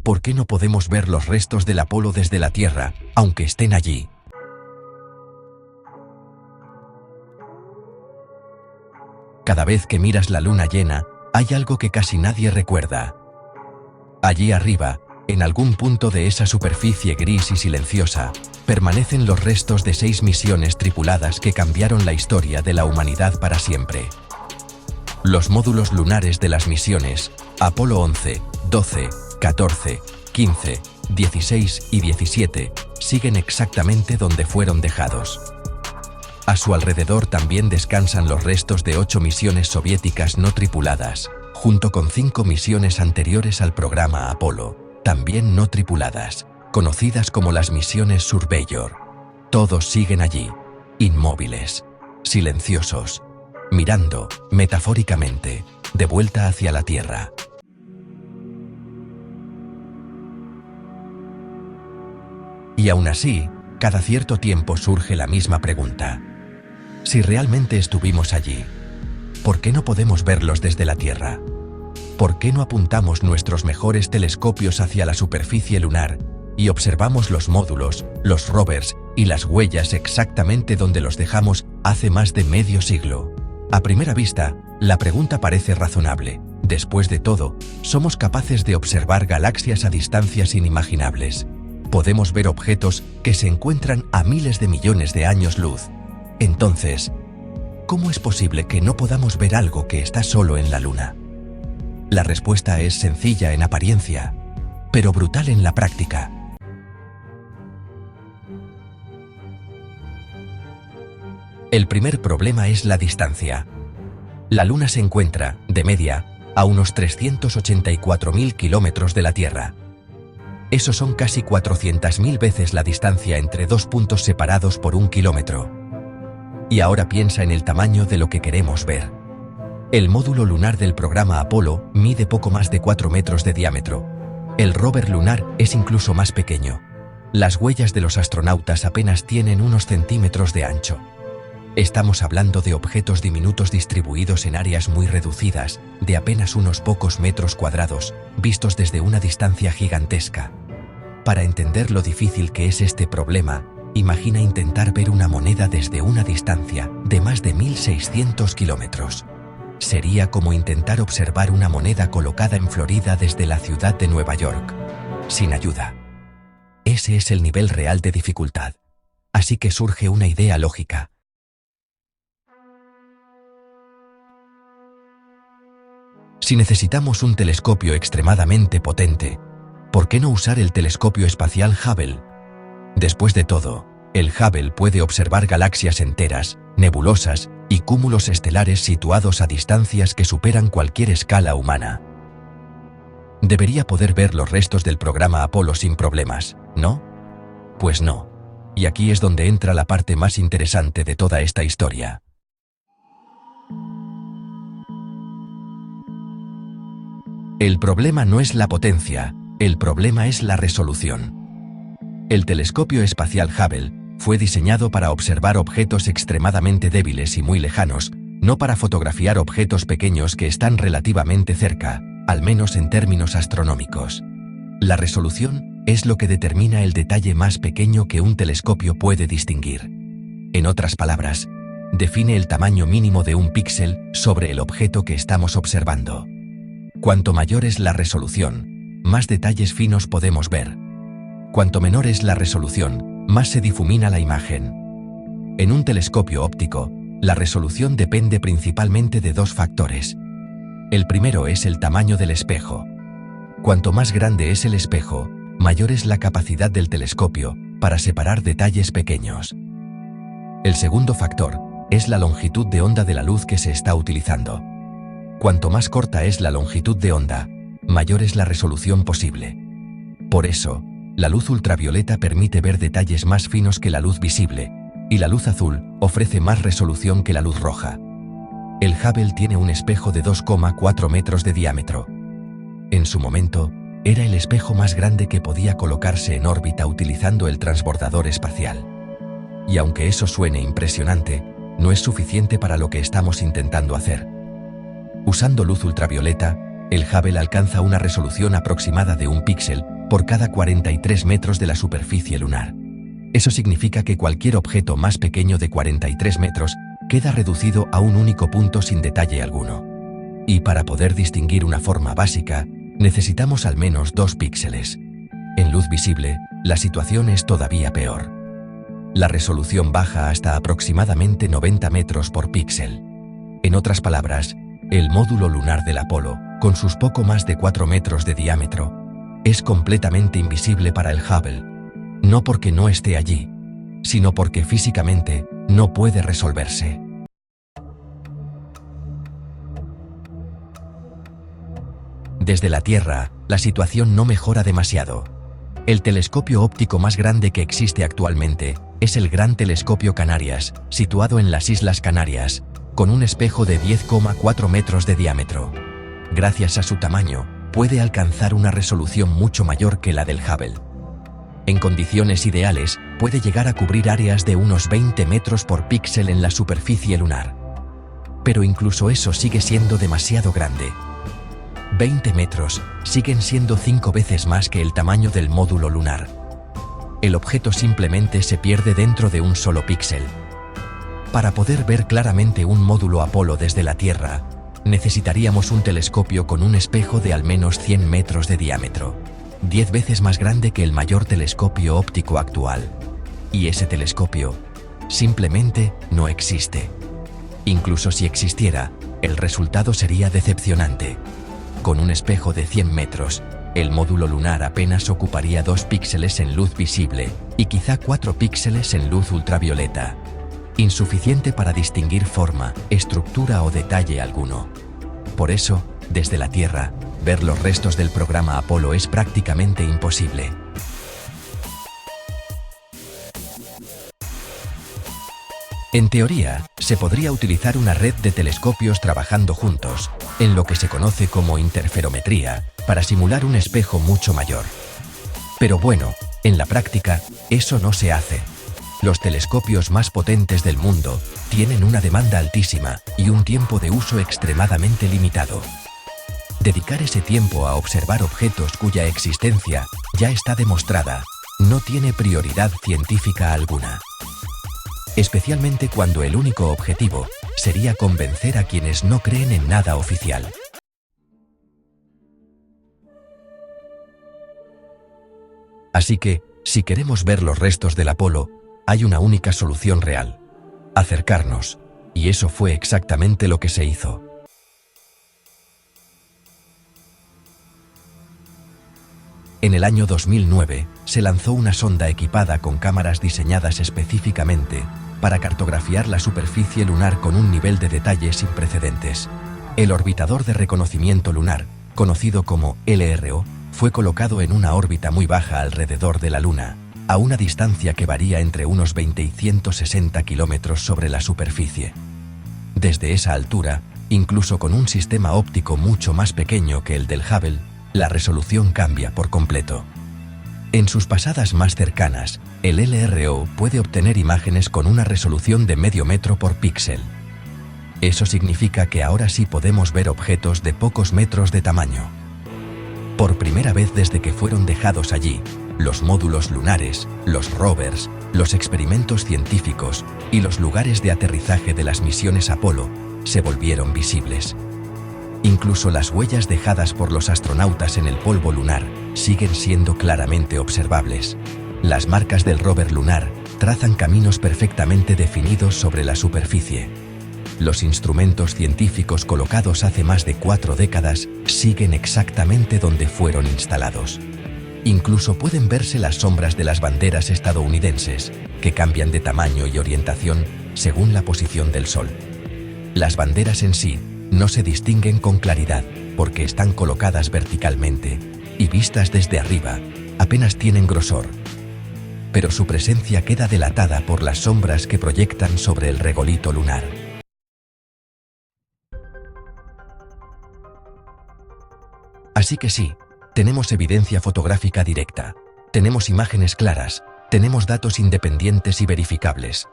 ¿Por qué no podemos ver los restos del Apolo desde la Tierra, aunque estén allí? Cada vez que miras la luna llena, hay algo que casi nadie recuerda. Allí arriba, en algún punto de esa superficie gris y silenciosa, permanecen los restos de 6 misiones tripuladas que cambiaron la historia de la humanidad para siempre. Los módulos lunares de las misiones, Apolo 11, 12, 14, 15, 16 y 17, siguen exactamente donde fueron dejados. A su alrededor también descansan los restos de 8 misiones soviéticas no tripuladas, junto con 5 misiones anteriores al programa Apolo, también no tripuladas, conocidas como las misiones Surveyor. Todos siguen allí, inmóviles, silenciosos, mirando, metafóricamente, de vuelta hacia la Tierra. Y aún así, cada cierto tiempo surge la misma pregunta. Si realmente estuvimos allí, ¿por qué no podemos verlos desde la Tierra? ¿Por qué no apuntamos nuestros mejores telescopios hacia la superficie lunar y observamos los módulos, los rovers y las huellas exactamente donde los dejamos hace más de medio siglo? A primera vista, la pregunta parece razonable. Después de todo, somos capaces de observar galaxias a distancias inimaginables. Podemos ver objetos que se encuentran a miles de millones de años luz. Entonces, ¿cómo es posible que no podamos ver algo que está solo en la Luna? La respuesta es sencilla en apariencia, pero brutal en la práctica. El primer problema es la distancia. La Luna se encuentra, de media, a unos 384.000 kilómetros de la Tierra. Eso son casi 400.000 veces la distancia entre dos puntos separados por 1 kilómetro. Y ahora piensa en el tamaño de lo que queremos ver. El módulo lunar del programa Apolo mide poco más de 4 metros de diámetro. El rover lunar es incluso más pequeño. Las huellas de los astronautas apenas tienen unos centímetros de ancho. Estamos hablando de objetos diminutos distribuidos en áreas muy reducidas, de apenas unos pocos metros cuadrados, vistos desde una distancia gigantesca. Para entender lo difícil que es este problema, imagina intentar ver una moneda desde una distancia de más de 1.600 kilómetros. Sería como intentar observar una moneda colocada en Florida desde la ciudad de Nueva York, sin ayuda. Ese es el nivel real de dificultad. Así que surge una idea lógica. Si necesitamos un telescopio extremadamente potente, ¿por qué no usar el telescopio espacial Hubble? Después de todo, el Hubble puede observar galaxias enteras, nebulosas y cúmulos estelares situados a distancias que superan cualquier escala humana. Debería poder ver los restos del programa Apolo sin problemas, ¿no? Pues no. Y aquí es donde entra la parte más interesante de toda esta historia. El problema no es la potencia, el problema es la resolución. El telescopio espacial Hubble fue diseñado para observar objetos extremadamente débiles y muy lejanos, no para fotografiar objetos pequeños que están relativamente cerca, al menos en términos astronómicos. La resolución es lo que determina el detalle más pequeño que un telescopio puede distinguir. En otras palabras, define el tamaño mínimo de un píxel sobre el objeto que estamos observando. Cuanto mayor es la resolución, más detalles finos podemos ver. Cuanto menor es la resolución, más se difumina la imagen. En un telescopio óptico, la resolución depende principalmente de dos factores. El primero es el tamaño del espejo. Cuanto más grande es el espejo, mayor es la capacidad del telescopio para separar detalles pequeños. El segundo factor es la longitud de onda de la luz que se está utilizando. Cuanto más corta es la longitud de onda, mayor es la resolución posible. Por eso, la luz ultravioleta permite ver detalles más finos que la luz visible, y la luz azul ofrece más resolución que la luz roja. El Hubble tiene un espejo de 2,4 metros de diámetro. En su momento, era el espejo más grande que podía colocarse en órbita utilizando el transbordador espacial. Y aunque eso suene impresionante, no es suficiente para lo que estamos intentando hacer. Usando luz ultravioleta, el Hubble alcanza una resolución aproximada de 1 píxel por cada 43 metros de la superficie lunar. Eso significa que cualquier objeto más pequeño de 43 metros queda reducido a un único punto sin detalle alguno. Y para poder distinguir una forma básica, necesitamos al menos 2 píxeles. En luz visible, la situación es todavía peor. La resolución baja hasta aproximadamente 90 metros por píxel. En otras palabras, el módulo lunar del Apolo, con sus poco más de 4 metros de diámetro, es completamente invisible para el Hubble, no porque no esté allí, sino porque físicamente no puede resolverse. Desde la Tierra, la situación no mejora demasiado. El telescopio óptico más grande que existe actualmente es el Gran Telescopio Canarias, situado en las Islas Canarias, con un espejo de 10,4 metros de diámetro. Gracias a su tamaño, puede alcanzar una resolución mucho mayor que la del Hubble. En condiciones ideales, puede llegar a cubrir áreas de unos 20 metros por píxel en la superficie lunar. Pero incluso eso sigue siendo demasiado grande. 20 metros siguen siendo 5 veces más que el tamaño del módulo lunar. El objeto simplemente se pierde dentro de un solo píxel. Para poder ver claramente un módulo Apolo desde la Tierra, necesitaríamos un telescopio con un espejo de al menos 100 metros de diámetro, 10 veces más grande que el mayor telescopio óptico actual. Y ese telescopio simplemente no existe. Incluso si existiera, el resultado sería decepcionante. Con un espejo de 100 metros, el módulo lunar apenas ocuparía 2 píxeles en luz visible y quizá 4 píxeles en luz ultravioleta. Insuficiente para distinguir forma, estructura o detalle alguno. Por eso, desde la Tierra, ver los restos del programa Apolo es prácticamente imposible. En teoría, se podría utilizar una red de telescopios trabajando juntos, en lo que se conoce como interferometría, para simular un espejo mucho mayor. Pero bueno, en la práctica, eso no se hace. Los telescopios más potentes del mundo tienen una demanda altísima y un tiempo de uso extremadamente limitado. Dedicar ese tiempo a observar objetos cuya existencia ya está demostrada no tiene prioridad científica alguna. Especialmente cuando el único objetivo sería convencer a quienes no creen en nada oficial. Así que, si queremos ver los restos del Apolo, hay una única solución real: acercarnos, y eso fue exactamente lo que se hizo. En el año 2009, se lanzó una sonda equipada con cámaras diseñadas específicamente para cartografiar la superficie lunar con un nivel de detalle sin precedentes. El orbitador de reconocimiento lunar, conocido como LRO, fue colocado en una órbita muy baja alrededor de la Luna, a una distancia que varía entre unos 20 y 160 kilómetros sobre la superficie. Desde esa altura, incluso con un sistema óptico mucho más pequeño que el del Hubble, la resolución cambia por completo. En sus pasadas más cercanas, el LRO puede obtener imágenes con una resolución de medio metro por píxel. Eso significa que ahora sí podemos ver objetos de pocos metros de tamaño. Por primera vez desde que fueron dejados allí, los módulos lunares, los rovers, los experimentos científicos y los lugares de aterrizaje de las misiones Apolo se volvieron visibles. Incluso las huellas dejadas por los astronautas en el polvo lunar siguen siendo claramente observables. Las marcas del rover lunar trazan caminos perfectamente definidos sobre la superficie. Los instrumentos científicos colocados hace más de 4 décadas siguen exactamente donde fueron instalados. Incluso pueden verse las sombras de las banderas estadounidenses, que cambian de tamaño y orientación según la posición del Sol. Las banderas en sí no se distinguen con claridad porque están colocadas verticalmente y vistas desde arriba, apenas tienen grosor. Pero su presencia queda delatada por las sombras que proyectan sobre el regolito lunar. Así que sí, tenemos evidencia fotográfica directa, tenemos imágenes claras, tenemos datos independientes y verificables.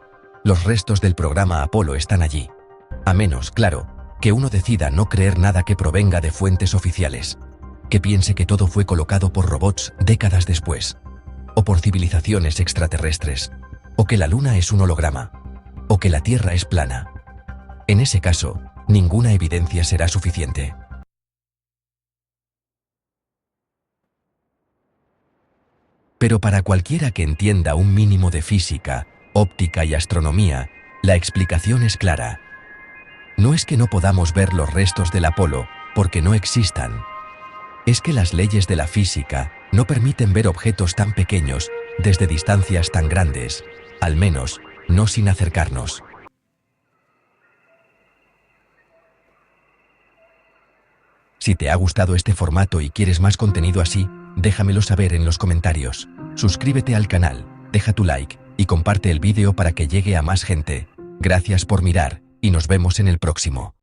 Los restos del programa Apolo están allí. A menos, claro, Que uno decida no creer nada que provenga de fuentes oficiales. Que piense que todo fue colocado por robots décadas después. O por civilizaciones extraterrestres. O que la Luna es un holograma. O que la Tierra es plana. En ese caso, ninguna evidencia será suficiente. Pero para cualquiera que entienda un mínimo de física, óptica y astronomía, la explicación es clara. No es que no podamos ver los restos del Apolo, porque no existan. Es que las leyes de la física no permiten ver objetos tan pequeños desde distancias tan grandes, al menos, no sin acercarnos. Si te ha gustado este formato y quieres más contenido así, déjamelo saber en los comentarios. Suscríbete al canal, deja tu like y comparte el vídeo para que llegue a más gente. Gracias por mirar y nos vemos en el próximo.